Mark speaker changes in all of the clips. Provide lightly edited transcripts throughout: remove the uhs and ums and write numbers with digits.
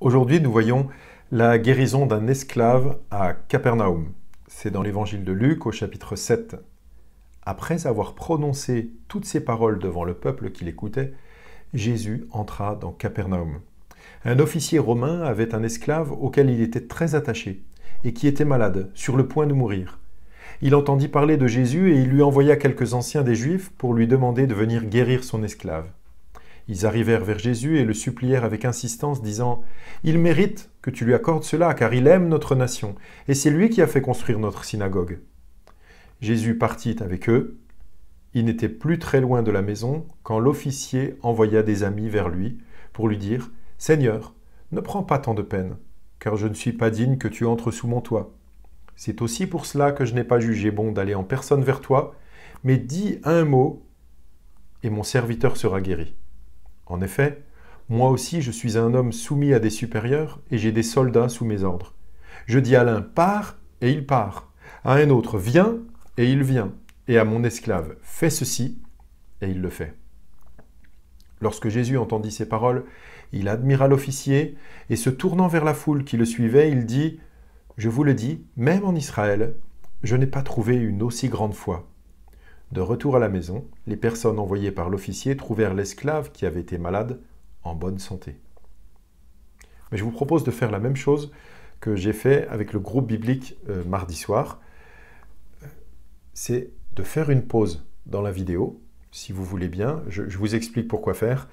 Speaker 1: Aujourd'hui, nous voyons la guérison d'un esclave à Capernaum. C'est dans l'évangile de Luc au chapitre 7. Après avoir prononcé toutes ces paroles devant le peuple qui l'écoutait, Jésus entra dans Capernaum. Un officier romain avait un esclave auquel il était très attaché et qui était malade, sur le point de mourir. Il entendit parler de Jésus et il lui envoya quelques anciens des Juifs pour lui demander de venir guérir son esclave. Ils arrivèrent vers Jésus et le supplièrent avec insistance, disant « Il mérite que tu lui accordes cela, car il aime notre nation, et c'est lui qui a fait construire notre synagogue. » Jésus partit avec eux. Il n'était plus très loin de la maison quand l'officier envoya des amis vers lui pour lui dire « Seigneur, ne prends pas tant de peine, car je ne suis pas digne que tu entres sous mon toit. C'est aussi pour cela que je n'ai pas jugé bon d'aller en personne vers toi, mais dis un mot, et mon serviteur sera guéri. En effet, moi aussi je suis un homme soumis à des supérieurs et j'ai des soldats sous mes ordres. Je dis à l'un « pars » et il part, à un autre « viens » et il vient, et à mon esclave « fais ceci » et il le fait. Lorsque Jésus entendit ces paroles, il admira l'officier et se tournant vers la foule qui le suivait, il dit « Je vous le dis, même en Israël, je n'ai pas trouvé une aussi grande foi. » De retour à la maison, les personnes envoyées par l'officier trouvèrent l'esclave qui avait été malade en bonne santé. Mais je vous propose de faire la même chose que j'ai fait avec le groupe biblique mardi soir. C'est de faire une pause dans la vidéo, si vous voulez bien. Je vous explique pourquoi faire.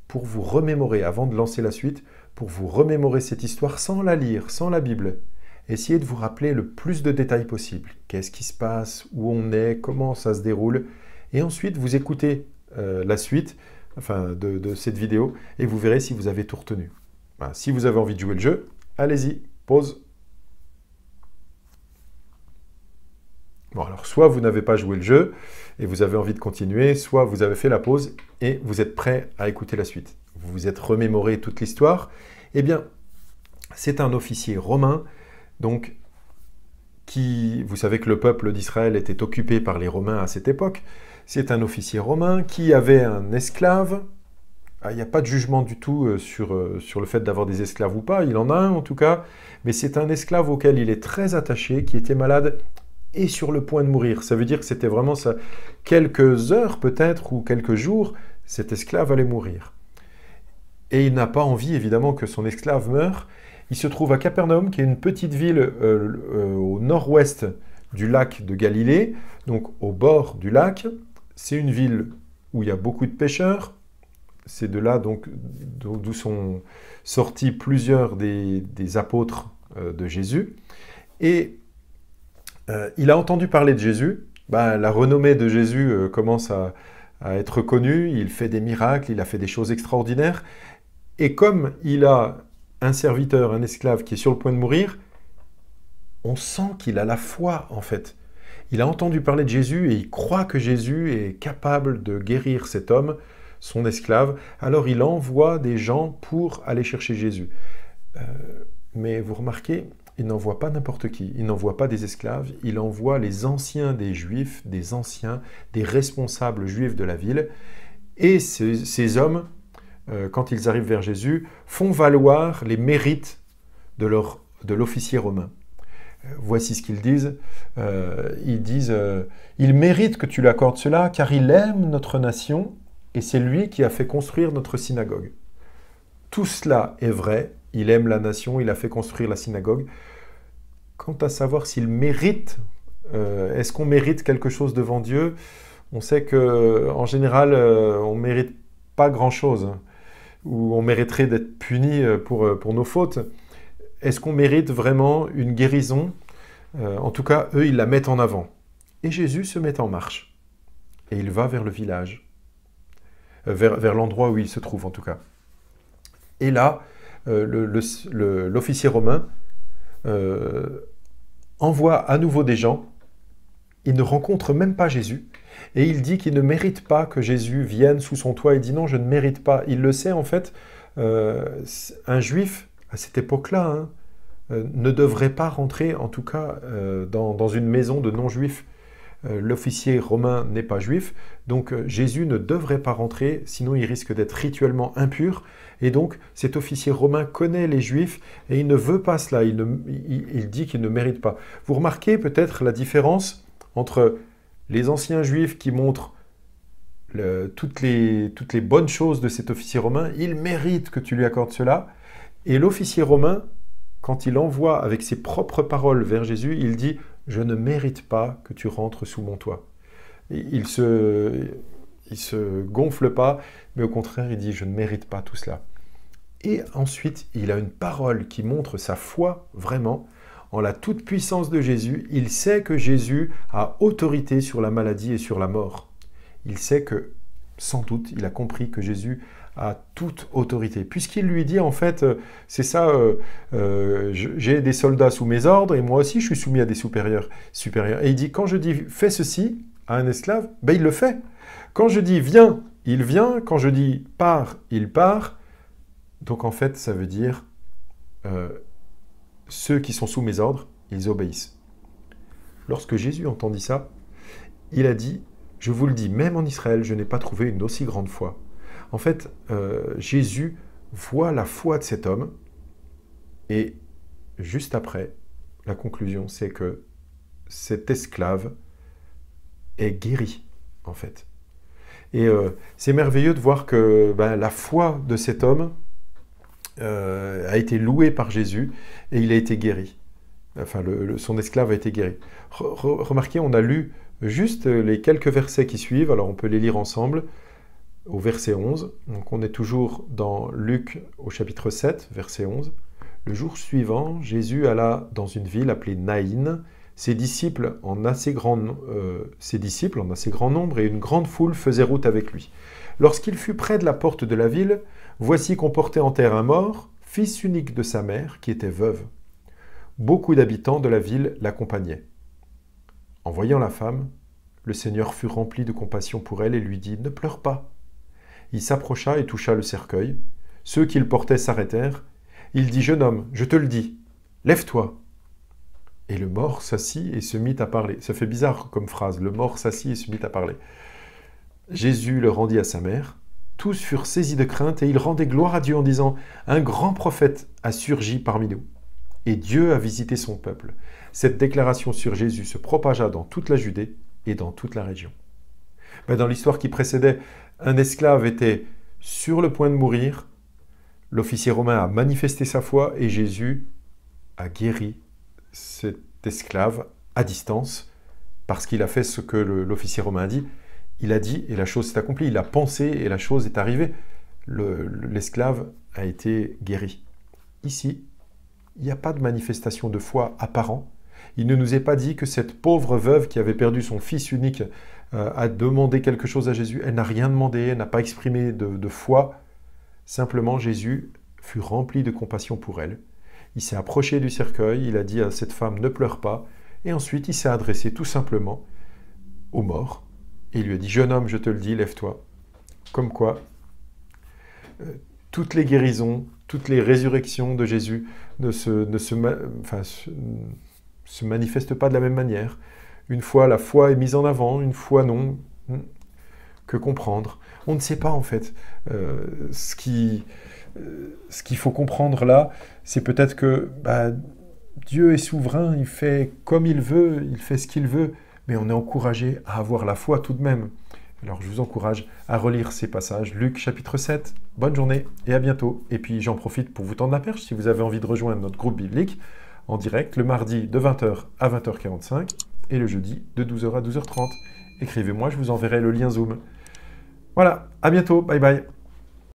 Speaker 1: Pour vous remémorer, avant de lancer la suite, pour vous remémorer cette histoire sans la lire, sans la Bible. Essayez de vous rappeler le plus de détails possible. Qu'est-ce qui se passe, où on est, comment ça se déroule. Et ensuite, vous écoutez la suite de cette vidéo et vous verrez si vous avez tout retenu. Ben, si vous avez envie de jouer le jeu, allez-y, pause. Bon, alors soit vous n'avez pas joué le jeu et vous avez envie de continuer, soit vous avez fait la pause et vous êtes prêt à écouter la suite. Vous vous êtes remémoré toute l'histoire. Eh bien, c'est un officier romain, donc, vous savez que le peuple d'Israël était occupé par les Romains à cette époque. C'est un officier romain qui avait un esclave. Il n'y a pas de jugement du tout sur le fait d'avoir des esclaves ou pas. Il en a un en tout cas. Mais c'est un esclave auquel il est très attaché, qui était malade et sur le point de mourir. Ça veut dire que c'était vraiment ça. Quelques heures peut-être ou quelques jours, cet esclave allait mourir. Et il n'a pas envie évidemment que son esclave meure. Il se trouve à Capernaum, qui est une petite ville au nord-ouest du lac de Galilée, donc au bord du lac. C'est une ville où il y a beaucoup de pêcheurs. C'est de là d'où sont sortis plusieurs des apôtres de Jésus. Et il a entendu parler de Jésus. La renommée de Jésus commence à être connue. Il fait des miracles, il a fait des choses extraordinaires. Et comme il a un serviteur, un esclave qui est sur le point de mourir, on sent qu'il a la foi en fait. Il a entendu parler de Jésus et il croit que Jésus est capable de guérir cet homme, son esclave. Alors il envoie des gens pour aller chercher Jésus. Mais vous remarquez, il n'envoie pas n'importe qui. Il n'envoie pas des esclaves. Il envoie les anciens des Juifs, des anciens, des responsables juifs de la ville. Et ces hommes, quand ils arrivent vers Jésus, font valoir les mérites de l'officier romain. Voici ce qu'ils disent. Ils disent « Il mérite que tu lui accordes cela, car il aime notre nation, et c'est lui qui a fait construire notre synagogue. » Tout cela est vrai. Il aime la nation, il a fait construire la synagogue. Quant à savoir s'il mérite, est-ce qu'on mérite quelque chose devant Dieu? On sait qu'en général, on ne mérite pas grand-chose, où on mériterait d'être puni pour nos fautes. Est-ce qu'on mérite vraiment une guérison? En tout cas, eux, ils la mettent en avant. Et Jésus se met en marche. Et il va vers le village, vers l'endroit où il se trouve en tout cas. Et là, l'officier romain envoie à nouveau des gens. Il ne rencontre même pas Jésus. Et il dit qu'il ne mérite pas que Jésus vienne sous son toit. Il dit non, je ne mérite pas. Il le sait en fait, un juif à cette époque-là ne devrait pas rentrer en tout cas dans une maison de non-juifs. l'officier romain n'est pas juif, donc Jésus ne devrait pas rentrer, sinon il risque d'être rituellement impur. Et donc cet officier romain connaît les juifs et il ne veut pas cela, il dit qu'il ne mérite pas. Vous remarquez peut-être la différence entre les anciens juifs qui montrent toutes les bonnes choses de cet officier romain, il mérite que tu lui accordes cela, et l'officier romain, quand il envoie avec ses propres paroles vers Jésus, il dit « Je ne mérite pas que tu rentres sous mon toit ». Il se gonfle pas, mais au contraire, il dit « Je ne mérite pas tout cela ». Et ensuite, il a une parole qui montre sa foi vraiment en la toute-puissance de Jésus. Il sait que Jésus a autorité sur la maladie et sur la mort. Il sait que, sans doute, il a compris que Jésus a toute autorité. Puisqu'il lui dit, en fait, c'est ça, j'ai des soldats sous mes ordres et moi aussi je suis soumis à des supérieurs. Et il dit, quand je dis fais ceci à un esclave, ben il le fait. Quand je dis viens, il vient. Quand je dis pars, il part. Donc en fait, ça veut dire ceux qui sont sous mes ordres, ils obéissent. Lorsque Jésus entendit ça, il a dit, je vous le dis, même en Israël, je n'ai pas trouvé une aussi grande foi. En fait, Jésus voit la foi de cet homme et juste après, la conclusion, c'est que cet esclave est guéri, en fait. Et c'est merveilleux de voir que la foi de cet homme a été louée par Jésus et il a été guéri. Enfin, son esclave a été guéri. Remarquez, on a lu juste les quelques versets qui suivent, alors on peut les lire ensemble, au verset 11. Donc on est toujours dans Luc au chapitre 7, verset 11. Le jour suivant, Jésus alla dans une ville appelée Naïn. Ses disciples en assez grand nombre et une grande foule faisaient route avec lui. Lorsqu'il fut près de la porte de la ville, voici qu'on portait en terre un mort, fils unique de sa mère, qui était veuve. Beaucoup d'habitants de la ville l'accompagnaient. En voyant la femme, le Seigneur fut rempli de compassion pour elle et lui dit « Ne pleure pas ». Il s'approcha et toucha le cercueil. Ceux qui le portaient s'arrêtèrent. Il dit « Jeune homme, je te le dis, lève-toi ». Et le mort s'assit et se mit à parler. Ça fait bizarre comme phrase, le mort s'assit et se mit à parler. Jésus le rendit à sa mère. Tous furent saisis de crainte et ils rendaient gloire à Dieu en disant « Un grand prophète a surgi parmi nous. Et Dieu a visité son peuple. » Cette déclaration sur Jésus se propagea dans toute la Judée et dans toute la région. Dans l'histoire qui précédait, un esclave était sur le point de mourir. L'officier romain a manifesté sa foi et Jésus a guéri cet esclave à distance parce qu'il a fait ce que l'officier romain a dit. Il a dit et la chose s'est accomplie. Il a pensé et la chose est arrivée. L'esclave a été guéri. Ici, il n'y a pas de manifestation de foi apparente. Il ne nous est pas dit que cette pauvre veuve qui avait perdu son fils unique a demandé quelque chose à Jésus. Elle n'a rien demandé, elle n'a pas exprimé de foi. Simplement, Jésus fut rempli de compassion pour elle. Il s'est approché du cercueil, il a dit à cette femme « Ne pleure pas ». Et ensuite, il s'est adressé tout simplement au mort. Et il lui a dit « Jeune homme, je te le dis, lève-toi ». Comme quoi, toutes les guérisons, toutes les résurrections de Jésus ne se manifestent pas de la même manière. Une fois, la foi est mise en avant, une fois, non. Que comprendre? On ne sait pas, en fait. Ce qu'il faut comprendre là, c'est peut-être que Dieu est souverain, il fait comme il veut, il fait ce qu'il veut, mais on est encouragé à avoir la foi tout de même. Alors, je vous encourage à relire ces passages. Luc, chapitre 7. Bonne journée et à bientôt. Et puis, j'en profite pour vous tendre la perche si vous avez envie de rejoindre notre groupe biblique en direct, le mardi de 20h à 20h45 et le jeudi de 12h à 12h30. Écrivez-moi, je vous enverrai le lien Zoom. Voilà, à bientôt, bye bye.